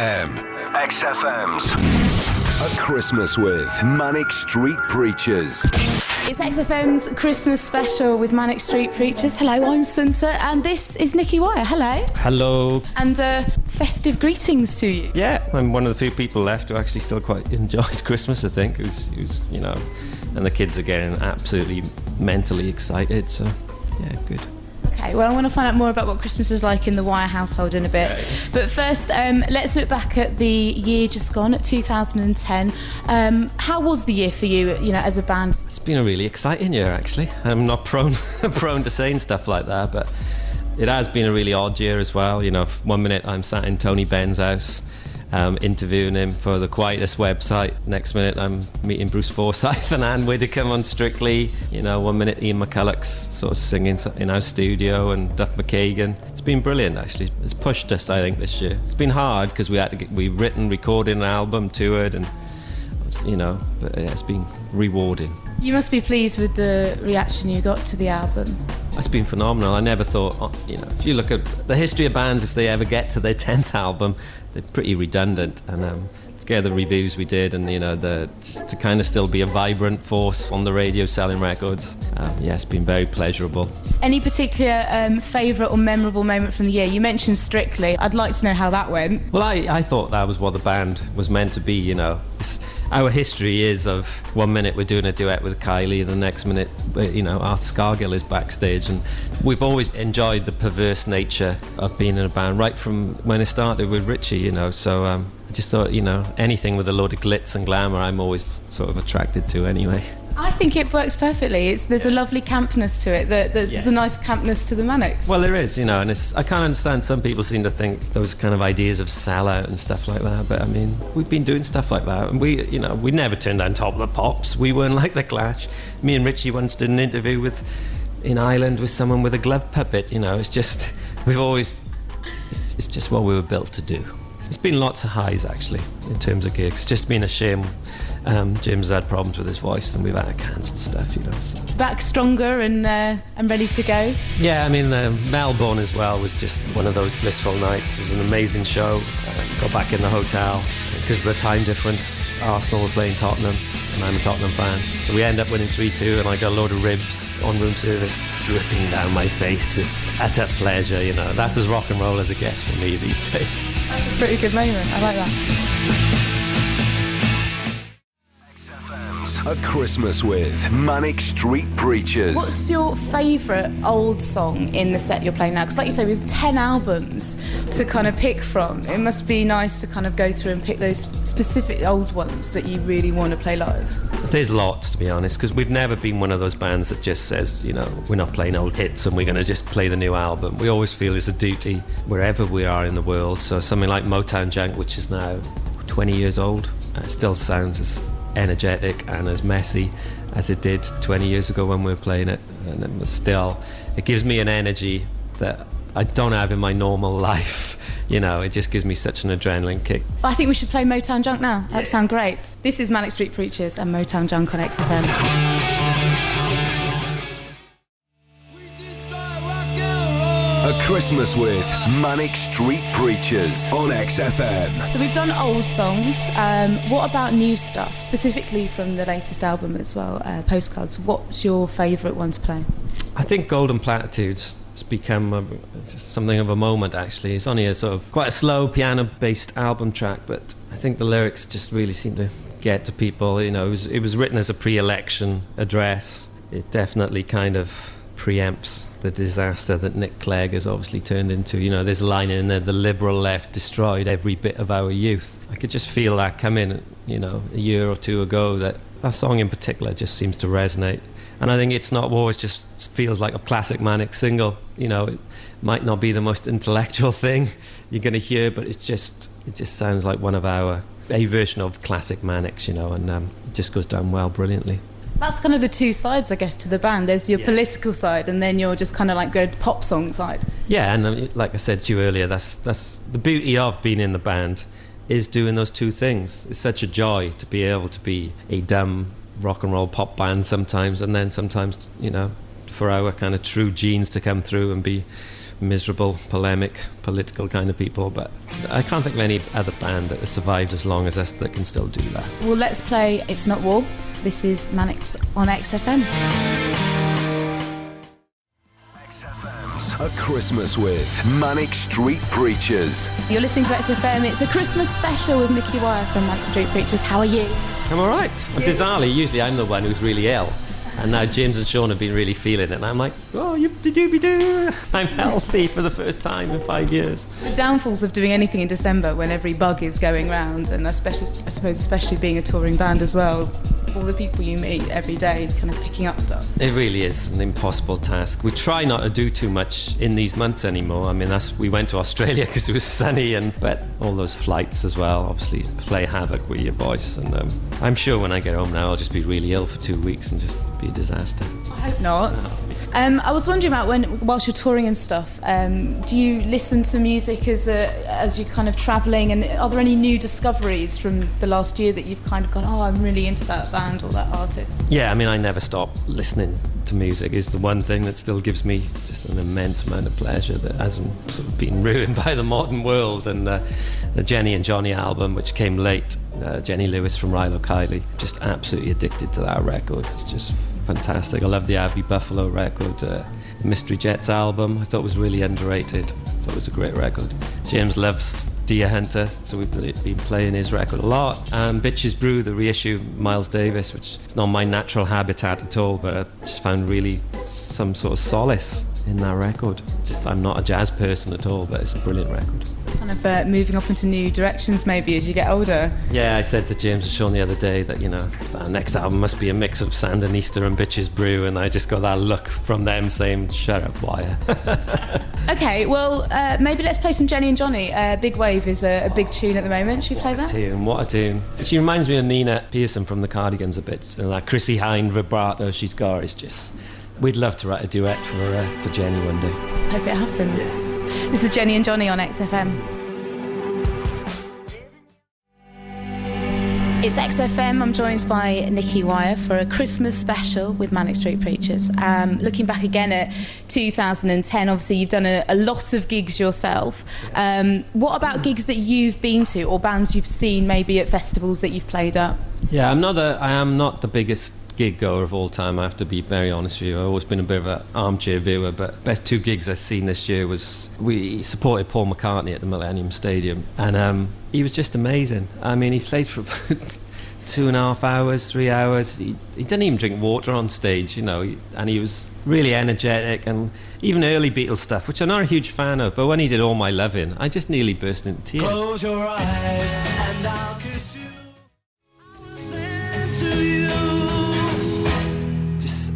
XFM. XFM's A Christmas with Manic Street Preachers. It's XFM's Christmas special with Manic Street Preachers. Hello, I'm Sunta, and this is Nicky Wire. Hello. Hello. And festive greetings to you. Yeah, I'm one of the few people left who actually still quite enjoys Christmas, I think. Who's you know, and the kids are getting absolutely mentally excited, so yeah, good. Okay, well, I want to find out more about what Christmas is like in the Wire household in a bit. Okay. But first, let's look back at the year just gone, at 2010. How was the year for you, as a band? It's been a really exciting year, actually. I'm not prone to saying stuff like that, but it has been a really odd year as well. 1 minute I'm sat in Tony Benn's house, interviewing him for the Quietest website. Next minute I'm meeting Bruce Forsyth and Anne Widdecombe on Strictly. 1 minute Ian McCulloch's sort of singing in our studio, and Duff McKagan. It's been brilliant, actually. It's pushed us, I think, this year. It's been hard because we've written, recorded an album, toured, and but it's been rewarding. You must be pleased with the reaction you got to the album. It's been phenomenal. I never thought, if you look at the history of bands, if they ever get to their 10th album, they're pretty redundant. And to get the reviews we did, and just to kind of still be a vibrant force on the radio selling records, it's been very pleasurable. Any particular favourite or memorable moment from the year? You mentioned Strictly. I'd like to know how that went. Well, I thought that was what the band was meant to be. Our history is of 1 minute we're doing a duet with Kylie, the next minute, Arthur Scargill is backstage, and we've always enjoyed the perverse nature of being in a band right from when it started with Richey, so I just thought, anything with a load of glitz and glamour I'm always sort of attracted to anyway. I think it works perfectly. There's a lovely campness to it. There's a nice campness to the Manics. Well, there is, and I can't understand. Some people seem to think those kind of ideas of sellout and stuff like that. But I mean, we've been doing stuff like that, and we never turned down Top of the Pops. We weren't like the Clash. Me and Richey once did an interview in Ireland with someone with a glove puppet. It's just it's just what we were built to do. It's been lots of highs, actually, in terms of gigs. It's just been a shame. Jim's had problems with his voice, and we've had to cancel stuff, So. Back stronger and ready to go? Yeah, I mean, Melbourne as well was just one of those blissful nights. It was an amazing show. Got back in the hotel. Because of the time difference, Arsenal were playing Tottenham, and I'm a Tottenham fan. So we end up winning 3-2, and I got a load of ribs on room service dripping down my face with utter pleasure, That's as rock and roll as it gets for me these days. That's a pretty good moment. I like that. A Christmas with Manic Street Preachers. What's your favourite old song in the set you're playing now? Because like you say, with 10 albums to kind of pick from, it must be nice to kind of go through and pick those specific old ones that you really want to play live. There's lots, to be honest, because we've never been one of those bands that just says, we're not playing old hits and we're going to just play the new album. We always feel it's a duty wherever we are in the world. So something like Motown Junk, which is now 20 years old, still sounds as energetic and as messy as it did 20 years ago when we were playing it, and it gives me an energy that I don't have in my normal life. It just gives me such an adrenaline kick. I think we should play Motown Junk now. That sounds great. This is Manic Street Preachers and Motown Junk on XFM. A Christmas with Manic Street Preachers on XFM. So we've done old songs. What about new stuff, specifically from the latest album as well, Postcards? What's your favourite one to play? I think Golden Platitudes has become just something of a moment, actually. It's only a sort of quite a slow piano-based album track, but I think the lyrics just really seem to get to people. It was written as a pre-election address. It definitely kind of preempts the disaster that Nick Clegg has obviously turned into. There's a line in there, the liberal left destroyed every bit of our youth. I could just feel that come in, a year or two ago, that song in particular just seems to resonate. And I think it's not always just feels like a classic Manic single. It might not be the most intellectual thing you're going to hear, but it just sounds like a version of classic Manics, and it just goes down brilliantly. That's kind of the two sides, I guess, to the band. There's your political side, and then you're just kind of like good pop song side. Yeah, and like I said to you earlier, that's the beauty of being in the band, is doing those two things. It's such a joy to be able to be a dumb rock and roll pop band sometimes, and then sometimes, for our kind of true genes to come through and be miserable, polemic, political kind of people, but I can't think of any other band that has survived as long as us that can still do that. Well, let's play It's Not War. This is Manics on XFM. A Christmas with Manic Street Preachers. You're listening to XFM. It's a Christmas special with Nicky from Manic Street Preachers. How are you? I'm all right. And bizarrely, usually I'm the one who's really ill. And now James and Sean have been really feeling it. And I'm like, oh, you-de-doo-be-doo. I'm healthy for the first time in 5 years. The downfalls of doing anything in December when every bug is going round, and especially being a touring band as well, all the people you meet every day kind of picking up stuff. It really is an impossible task. We try not to do too much in these months anymore. I mean, we went to Australia because it was sunny, but all those flights as well obviously play havoc with your voice. And I'm sure when I get home now, I'll just be really ill for 2 weeks and just be a disaster. I hope not. No. I was wondering about whilst you're touring and stuff, do you listen to music as you're kind of travelling, and are there any new discoveries from the last year that you've kind of gone, oh, I'm really into that band or that artist? Yeah, I mean, I never stop listening to music. Is the one thing that still gives me just an immense amount of pleasure that hasn't sort of been ruined by the modern world. And the Jenny and Johnny album, which came late, Jenny Lewis from Rilo Kiley, just absolutely addicted to that record. It's just fantastic. I love the Abbey Buffalo record. The Mystery Jets album I thought was really underrated. I thought it was a great record. James loves Deer Hunter, so we've been playing his record a lot. Bitches Brew, the reissue, Miles Davis, which is not my natural habitat at all, but I just found really some sort of solace in that record. I'm not a jazz person at all, but it's a brilliant record. Kind of moving off into new directions maybe as you get older. Yeah, I said to James and Sean the other day that, our next album must be a mix of Sandinista and Bitches Brew, and I just got that look from them saying, shut up, Wire. Okay, well, maybe let's play some Jenny and Johnny. Big Wave is a big tune at the moment. Should we play that? What a tune. She reminds me of Nina Pearson from the Cardigans a bit, and that Chrissy Hine vibrato she's got is just... We'd love to write a duet for Jenny one day. Let's hope it happens. Yes. This is Jenny and Johnny on XFM. It's XFM. I'm joined by Nicky for a Christmas special with Manic Street Preachers. Looking back again at 2010, obviously you've done a lot of gigs yourself. What about gigs that you've been to, or bands you've seen maybe at festivals that you've played at? Yeah, I am not the biggest gig goer of all time, I have to be very honest with you. I've always been a bit of an armchair viewer, but best two gigs I've seen this year was we supported Paul McCartney at the Millennium Stadium, and he was just amazing. I mean, he played for 2.5 hours, 3 hours. He didn't even drink water on stage, and he was really energetic, and even early Beatles stuff, which I'm not a huge fan of, but when he did All My Lovin', I just nearly burst into tears. Close your eyes and I'll kiss you.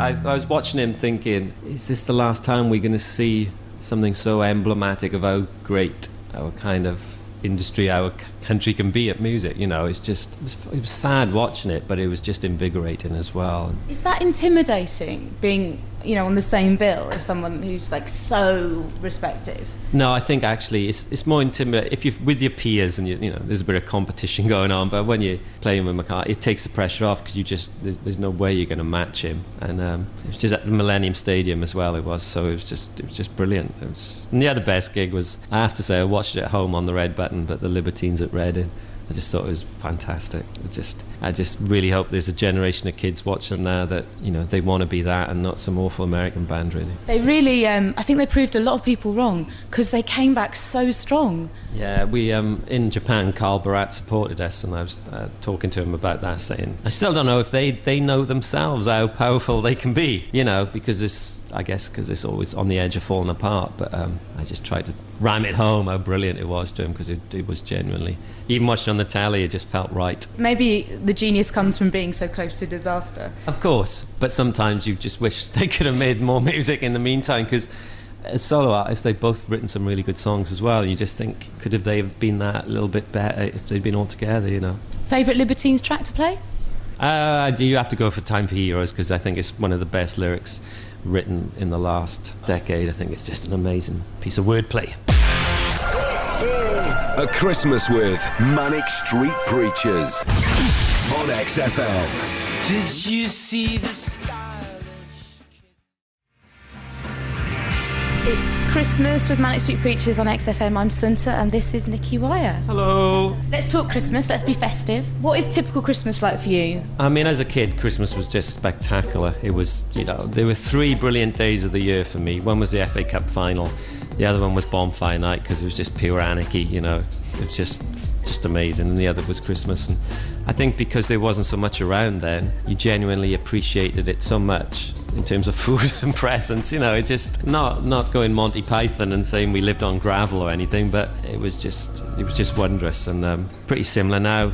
I was watching him thinking, is this the last time we're going to see something so emblematic of how great our kind of industry, our country can be at music? It was sad watching it, but it was just invigorating as well. Is that intimidating, being on the same bill as someone who's like so respected? No, I think actually it's more intimidating if you're with your peers and there's a bit of competition going on, but when you're playing with McCartney, it takes the pressure off because there's no way you're going to match him. And it was just at the Millennium Stadium as well. It was just brilliant. And the other best gig was, I have to say, I watched it at home on the Red Button, but the Libertines at Reading. I just thought it was fantastic. I just really hope there's a generation of kids watching now that they want to be that and not some awful American band. Really, they really. I think they proved a lot of people wrong because they came back so strong. Yeah, we in Japan, Carl Barat supported us, and I was talking to him about that, saying I still don't know if they know themselves how powerful they can be. Because it's always on the edge of falling apart. But I just tried to ram it home how brilliant it was to him, because it was genuinely, even watching on the telly, it just felt right. Maybe the genius comes from being so close to disaster. Of course, but sometimes you just wish they could have made more music in the meantime, because as solo artists they've both written some really good songs as well, and you just think, could have they been that a little bit better if they'd been all together? Favourite Libertines track to play? You have to go for Time for Heroes, because I think it's one of the best lyrics written in the last decade. I think it's just an amazing piece of wordplay. A Christmas with Manic Street Preachers on XFM. Did you see the stylish It's Christmas with Manic Street Preachers on XFM. I'm Sunta and this is Nicky Wire. Hello. Let's talk Christmas, let's be festive. What is typical Christmas like for you? I mean, as a kid, Christmas was just spectacular. It was, there were 3 brilliant days of the year for me. One was the FA Cup final. The other one was Bonfire Night because it was just pure anarchy, It was just amazing. And the other was Christmas. And I think because there wasn't so much around then, you genuinely appreciated it so much in terms of food and presents. It's just not going Monty Python and saying we lived on gravel or anything, but it was just wondrous and pretty similar now.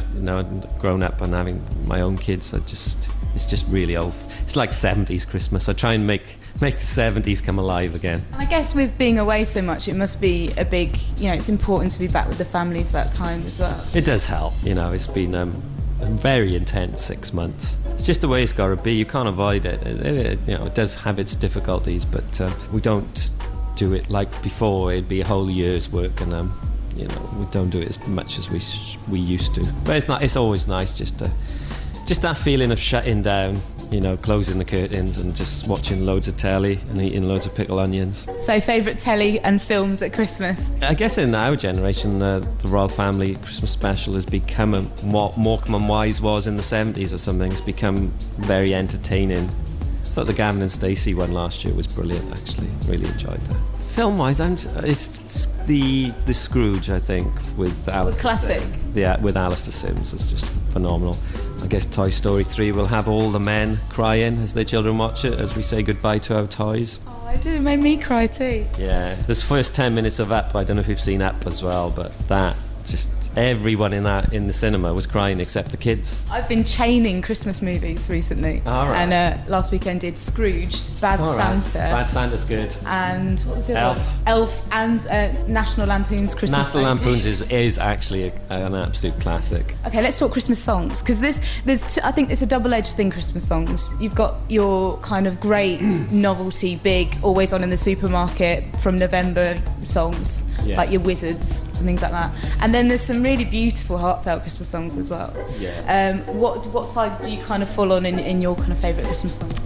Grown up and having my own kids, it's just really old. It's like 70s Christmas. I try and make the 70s come alive again. And I guess with being away so much, it must be a big, it's important to be back with the family for that time as well. It does help. It's been a very intense 6 months. It's just the way it's got to be. You can't avoid it. It does have its difficulties, but we don't do it like before. It'd be a whole year's work, and we don't do it as much as we used to. But it's always nice just that feeling of shutting down. Closing the curtains and just watching loads of telly and eating loads of pickled onions. So, favourite telly and films at Christmas? I guess in our generation, the Royal Family Christmas special has become what Morecambe and Wise was in the 70s or something. It's become very entertaining. I thought the Gavin and Stacey one last year was brilliant, actually. Really enjoyed that. Film-wise, it's the Scrooge, I think, with Alistair classic. Sims. With Alistair Sims. It's just phenomenal. I guess Toy Story 3 will have all the men crying as their children watch it, as we say goodbye to our toys. Oh, I do. It made me cry too. Yeah. This first 10 minutes of Up, I don't know if you've seen Up as well, but that, just everyone in the cinema was crying except the kids. I've been chaining Christmas movies recently. All right. And last weekend did Scrooged, Bad Santa. Bad Santa's good. And what was it? Elf and National Lampoon's Christmas. National Lampoon's is actually an absolute classic. Okay, let's talk Christmas songs, because I think it's a double-edged thing, Christmas songs. You've got your kind of great novelty, big, always on in the supermarket from November songs, like your Wizards and things like that. And then there's some really beautiful, heartfelt Christmas songs as well. Yeah. What side do you kind of fall on in your kind of favourite Christmas songs?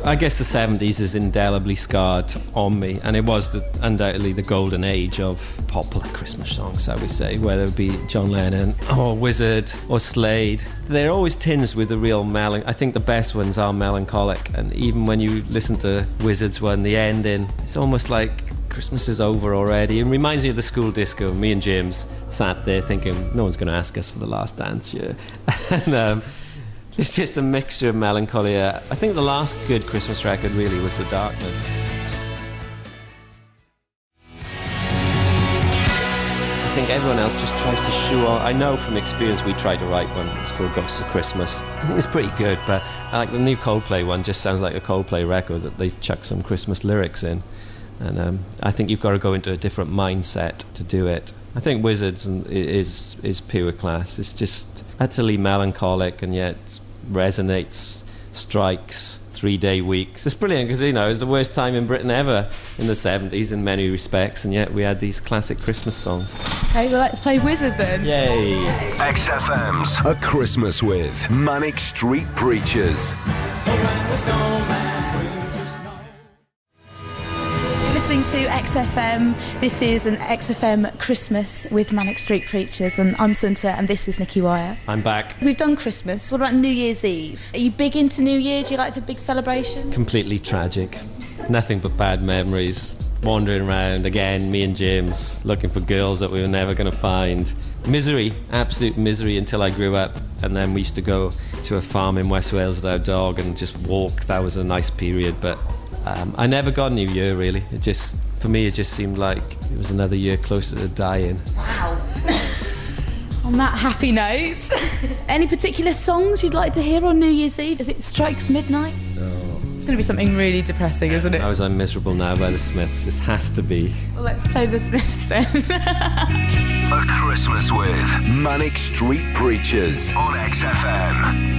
I guess the 70s is indelibly scarred on me, and it was undoubtedly the golden age of popular Christmas songs, I would say, whether it be John Lennon or Wizard or Slade. They're always tinged with a real I think the best ones are melancholic, and even when you listen to Wizard's one, the ending, it's almost like Christmas is over already. It reminds me of the school disco. Me and James sat there thinking, no one's going to ask us for the last dance year. And it's just a mixture of melancholy. I think the last good Christmas record really was The Darkness. I think everyone else just tries to shoe on. I know from experience we tried to write one. It's called Ghosts of Christmas. I think it's pretty good, but I like the new Coldplay one. Just sounds like a Coldplay record that they've chucked some Christmas lyrics in. And I think you've got to go into a different mindset to do it. I think Wizards is pure class. It's just utterly melancholic and yet resonates, strikes, 3-day weeks. It's brilliant because, it's the worst time in Britain ever in the 70s in many respects, and yet we had these classic Christmas songs. Okay, well, let's play Wizard then. Yay! XFM's A Christmas with Manic Street Preachers. Listening to XFM. This is an XFM Christmas with Manic Street Preachers, and I'm Sunta, and this is Nicky Wire. I'm back. We've done Christmas. What about New Year's Eve? Are you big into New Year? Do you like a big celebration? Completely tragic. Nothing but bad memories. Wandering around again, me and James, looking for girls that we were never going to find. Misery, absolute misery until I grew up, and then we used to go to a farm in West Wales with our dog and just walk. That was a nice period, but I never got New Year, really. For me, it just seemed like it was another year closer to dying. Wow. On that happy note, any particular songs you'd like to hear on New Year's Eve as it strikes midnight? No. It's going to be something really depressing, isn't it? I'm Miserable Now by the Smiths. This has to be. Well, let's play the Smiths then. A Christmas with Manic Street Preachers on XFM.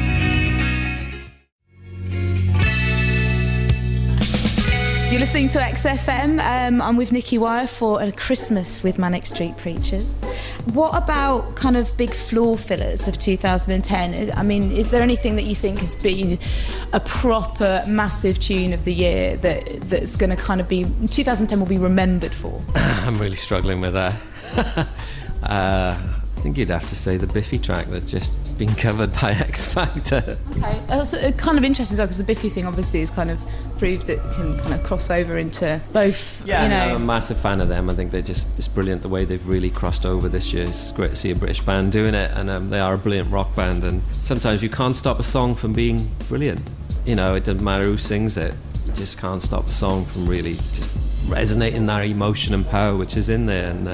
You're listening to XFM. I'm with Nicky for a Christmas with Manic Street Preachers. What about kind of big floor fillers of 2010? I mean, is there anything that you think has been a proper massive tune of the year that's going to kind of be 2010 will be remembered for? I'm really struggling with that. I think you'd have to say the Biffy track that's just been covered by X Factor. Okay, that's kind of interesting because the Biffy thing obviously has kind of proved it can kind of cross over into both. Yeah, you know. I'm a massive fan of them. I think it's brilliant the way they've really crossed over this year. It's great to see a British band doing it, and they are a brilliant rock band. And sometimes you can't stop a song from being brilliant. You know, it doesn't matter who sings it. You just can't stop a song from really just resonating that emotion and power which is in there. And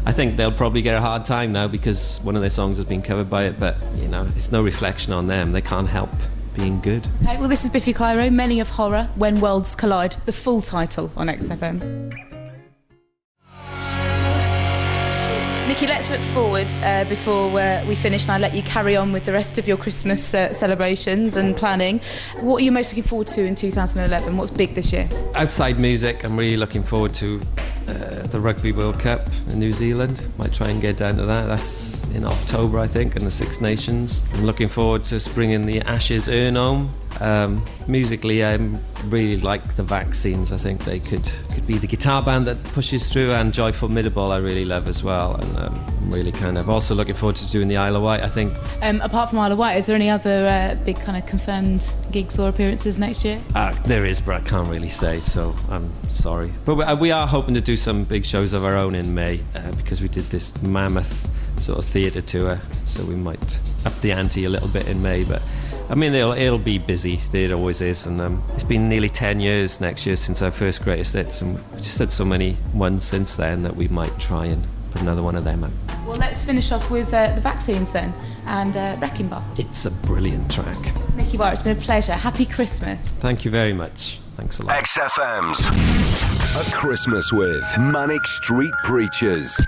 I think they'll probably get a hard time now because one of their songs has been covered by it, but you know, it's no reflection on them. They can't help being good. Okay, well, this is Biffy Clyro, Many of Horror, When Worlds Collide, the full title on XFM. Nicky, let's look forward before we finish, and I'll let you carry on with the rest of your Christmas celebrations and planning. What are you most looking forward to in 2011? What's big this year? Outside music, I'm really looking forward to the Rugby World Cup in New Zealand. Might try and get down to that. That's in October, I think, in the Six Nations. I'm looking forward to bringing the Ashes urn home. Musically, I really like the Vaccines. I think they could be the guitar band that pushes through, and Joy Formidable I really love as well. And I'm really kind of also looking forward to doing the Isle of Wight, I think. Apart from Isle of Wight, is there any other big kind of confirmed gigs or appearances next year? There is, but I can't really say, so I'm sorry. But we are hoping to do some big shows of our own in May because we did this mammoth sort of theatre tour, so we might up the ante a little bit in May. But I mean, it'll be busy. It always is, and it's been nearly 10 years next year since our first Greatest Hits, and we've just had so many ones since then that we might try and put another one of them out. Well, let's finish off with the Vaccines then, and Wrecking Ball. It's a brilliant track. Nicky Wire, it's been a pleasure. Happy Christmas. Thank you very much. Thanks a lot. XFM's A Christmas with Manic Street Preachers.